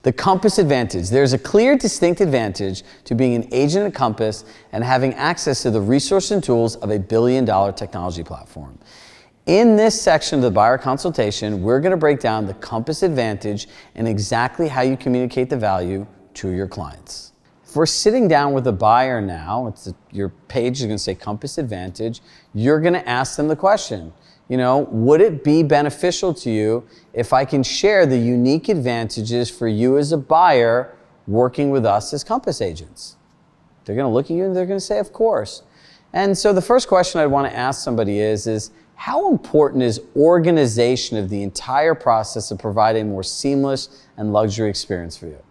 The Compass Advantage. There's a clear, distinct advantage to being an agent at Compass and having access to the resources and tools of a billion-dollar technology platform. In this section of the buyer consultation, we're going to break down the Compass Advantage and exactly how you communicate the value to your clients. If we're sitting down with a buyer now, your page is going to say Compass Advantage, you're going to ask them the question, would it be beneficial to you if I can share the unique advantages for you as a buyer working with us as Compass agents? They're going to look at you and they're going to say, of course. And so the first question I'd want to ask somebody is how important is organization of the entire process of providing a more seamless and luxury experience for you?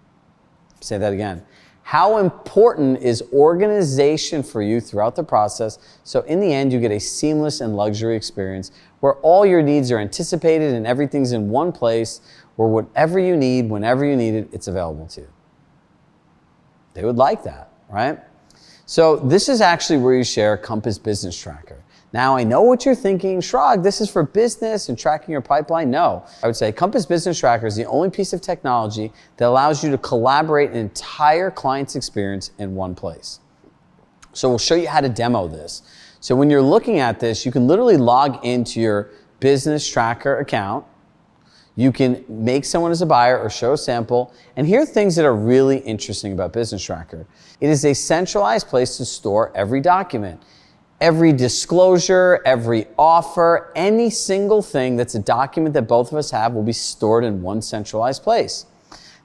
Say that again. How important is organization for you throughout the process so in the end you get a seamless and luxury experience where all your needs are anticipated and everything's in one place where whatever you need, whenever you need it, it's available to you? They would like that, right? So this is actually where you share Compass Business Tracker. Now I know what you're thinking, Chirag, this is for business and tracking your pipeline. No, I would say Compass Business Tracker is the only piece of technology that allows you to collaborate an entire client's experience in one place. So we'll show you how to demo this. So when you're looking at this, you can literally log into your Business Tracker account. You can make someone as a buyer or show a sample. And here are things that are really interesting about Business Tracker. It is a centralized place to store every document. Every disclosure, every offer, any single thing that's a document that both of us have will be stored in one centralized place.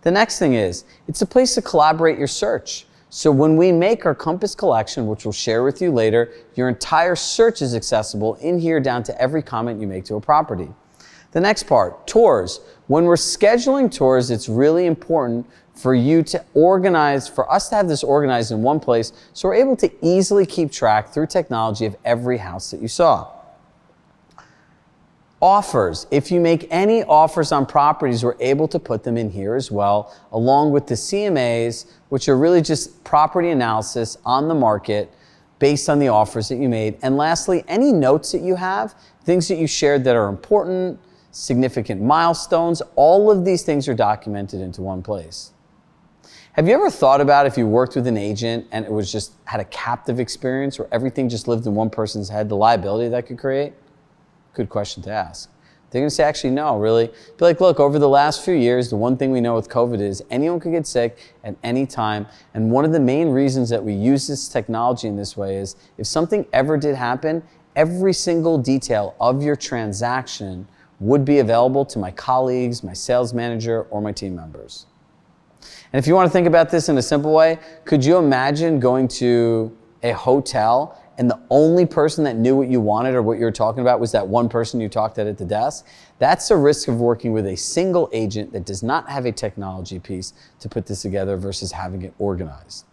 The next thing is, it's a place to collaborate your search. So when we make our Compass collection, which we'll share with you later, your entire search is accessible in here down to every comment you make to a property. The next part, tours. When we're scheduling tours, it's really important for you to organize, for us to have this organized in one place so we're able to easily keep track through technology of every house that you saw. Offers. If you make any offers on properties, we're able to put them in here as well, along with the CMAs, which are really just property analysis on the market based on the offers that you made. And lastly, any notes that you have, things that you shared that are important, significant milestones, all of these things are documented into one place. Have you ever thought about if you worked with an agent and it was just had a captive experience where everything just lived in one person's head, the liability that could create? Good question to ask. They're going to say, actually, no, really. Be like, look, over the last few years, the one thing we know with COVID is anyone could get sick at any time. And one of the main reasons that we use this technology in this way is if something ever did happen, every single detail of your transaction would be available to my colleagues, my sales manager, or my team members. And if you want to think about this in a simple way, could you imagine going to a hotel and the only person that knew what you wanted or what you were talking about was that one person you talked at the desk? That's the risk of working with a single agent that does not have a technology piece to put this together versus having it organized.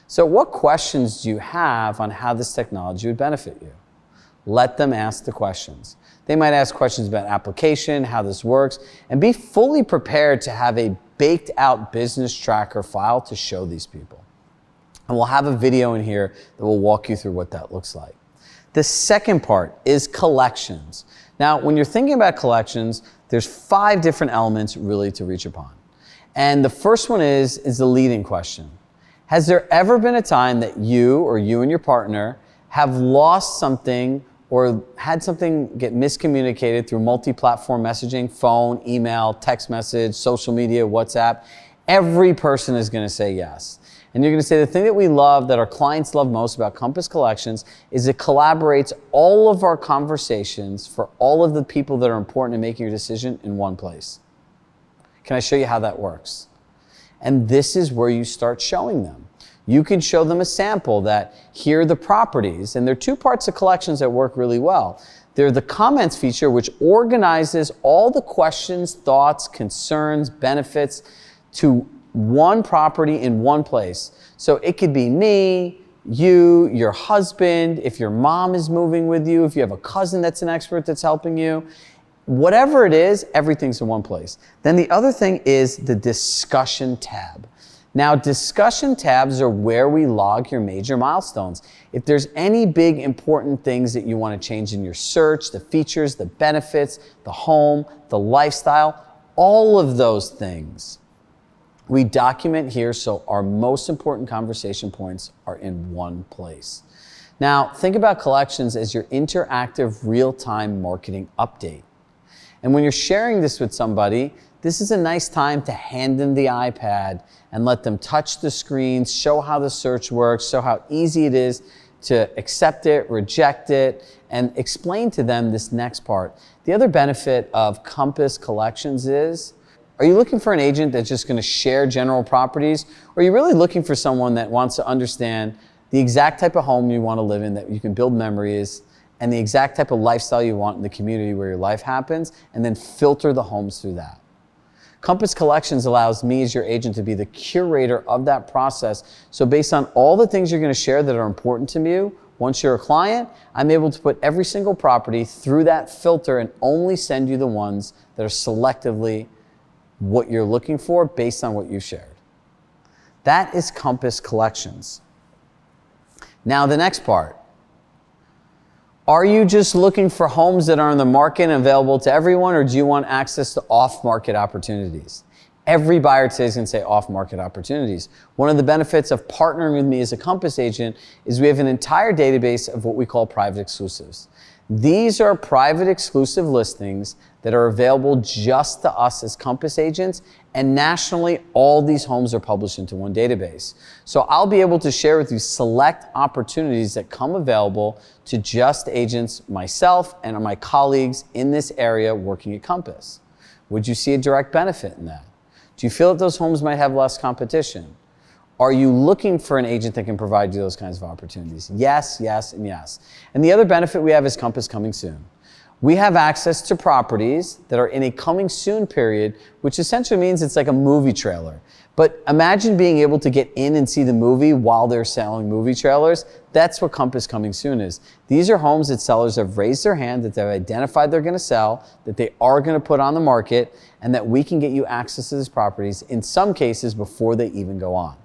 So what questions do you have on how this technology would benefit you? Let them ask the questions. They might ask questions about application, how this works, and be fully prepared to have a baked out business tracker file to show these people. And we'll have a video in here that will walk you through what that looks like. The second part is collections. Now, when you're thinking about collections, there's 5 different elements really to reach upon. And the first one is the leading question. Has there ever been a time that you and your partner have lost something or had something get miscommunicated through multi-platform messaging, phone, email, text message, social media, WhatsApp? Every person is going to say yes. And you're going to say the thing that we love, that our clients love most about Compass Collections is it collaborates all of our conversations for all of the people that are important in making your decision in one place. Can I show you how that works? And this is where you start showing them. You can show them a sample that here are the properties, and there are 2 parts of collections that work really well. They're the comments feature, which organizes all the questions, thoughts, concerns, benefits to one property in one place. So it could be me, you, your husband, if your mom is moving with you, if you have a cousin that's an expert that's helping you. Whatever it is, everything's in one place. Then the other thing is the discussion tab. Now, discussion tabs are where we log your major milestones. If there's any big important things that you want to change in your search, the features, the benefits, the home, the lifestyle, all of those things We document here so our most important conversation points are in one place. Now, think about collections as your interactive real-time marketing update. And when you're sharing this with somebody, this is a nice time to hand them the iPad and let them touch the screens, show how the search works, show how easy it is to accept it, reject it, and explain to them this next part. The other benefit of Compass Collections is, are you looking for an agent that's just going to share general properties? Or are you really looking for someone that wants to understand the exact type of home you want to live in, that you can build memories, and the exact type of lifestyle you want in the community where your life happens, and then filter the homes through that? Compass Collections allows me as your agent to be the curator of that process. So based on all the things you're going to share that are important to you, once you're a client, I'm able to put every single property through that filter and only send you the ones that are selectively what you're looking for based on what you shared. That is Compass Collections. Now the next part. Are you just looking for homes that are on the market and available to everyone, or do you want access to off-market opportunities? Every buyer today is going to say off-market opportunities. One of the benefits of partnering with me as a Compass agent is we have an entire database of what we call private exclusives. These are private exclusive listings that are available just to us as Compass agents, and nationally, all these homes are published into one database. So I'll be able to share with you select opportunities that come available to just agents, myself, and my colleagues in this area working at Compass. Would you see a direct benefit in that? Do you feel that those homes might have less competition? Are you looking for an agent that can provide you those kinds of opportunities? Yes, yes, and yes. And the other benefit we have is Compass Coming Soon. We have access to properties that are in a coming soon period, which essentially means it's like a movie trailer. But imagine being able to get in and see the movie while they're selling movie trailers. That's what Compass Coming Soon is. These are homes that sellers have raised their hand, that they've identified they're going to sell, that they are going to put on the market, and that we can get you access to these properties, in some cases before they even go on.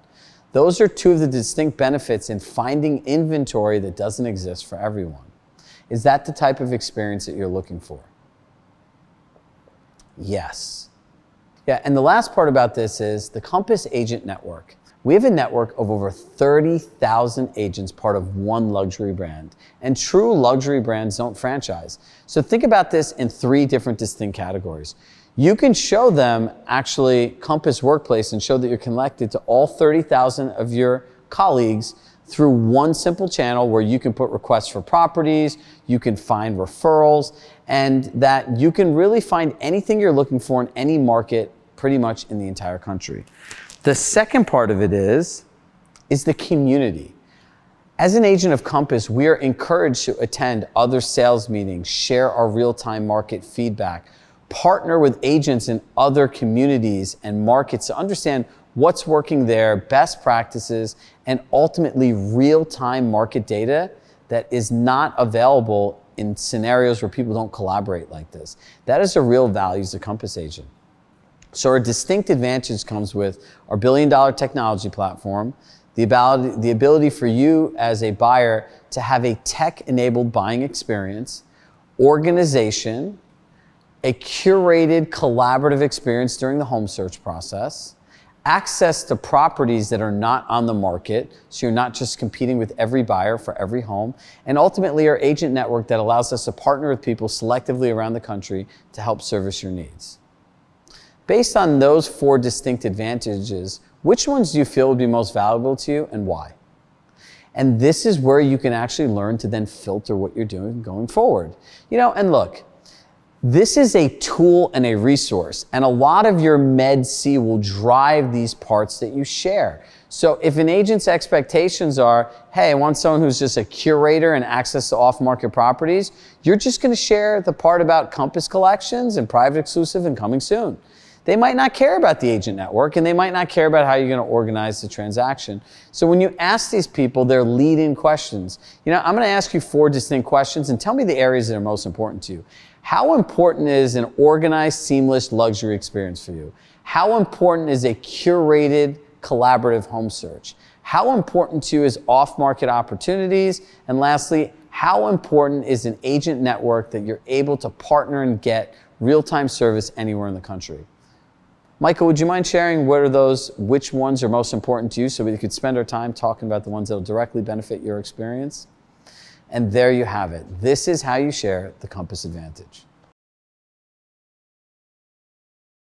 Those are two of the distinct benefits in finding inventory that doesn't exist for everyone. Is that the type of experience that you're looking for? Yes. Yeah, and the last part about this is the Compass Agent Network. We have a network of over 30,000 agents, part of one luxury brand. And true luxury brands don't franchise. So think about this in three different distinct categories. You can show them actually Compass Workplace and show that you're connected to all 30,000 of your colleagues through one simple channel where you can put requests for properties, you can find referrals, and that you can really find anything you're looking for in any market pretty much in the entire country. The second part of it is the community. As an agent of Compass, we are encouraged to attend other sales meetings, share our real-time market feedback, partner with agents in other communities and markets to understand what's working there, best practices, and ultimately real-time market data that is not available in scenarios where people don't collaborate like this. That is a real value as a Compass agent. So our distinct advantage comes with our billion-dollar technology platform, the ability for you as a buyer to have a tech-enabled buying experience, organization, a curated collaborative experience during the home search process, access to properties that are not on the market, so you're not just competing with every buyer for every home, and ultimately our agent network that allows us to partner with people selectively around the country to help service your needs. Based on those four distinct advantages, which ones do you feel would be most valuable to you and why? And this is where you can actually learn to then filter what you're doing going forward. You know, and look, this is a tool and a resource, and a lot of your Med-C will drive these parts that you share. So if an agent's expectations are, hey, I want someone who's just a curator and access to off-market properties, you're just going to share the part about Compass Collections and private exclusive and coming soon. They might not care about the agent network, and they might not care about how you're going to organize the transaction. So when you ask these people their lead-in questions, you know, I'm going to ask you four distinct questions and tell me the areas that are most important to you. How important is an organized, seamless luxury experience for you? How important is a curated, collaborative home search? How important to you is off-market opportunities? And lastly, how important is an agent network that you're able to partner and get real-time service anywhere in the country? Michael, would you mind sharing which ones are most important to you so we could spend our time talking about the ones that will directly benefit your experience? And there you have it. This is how you share the Compass Advantage.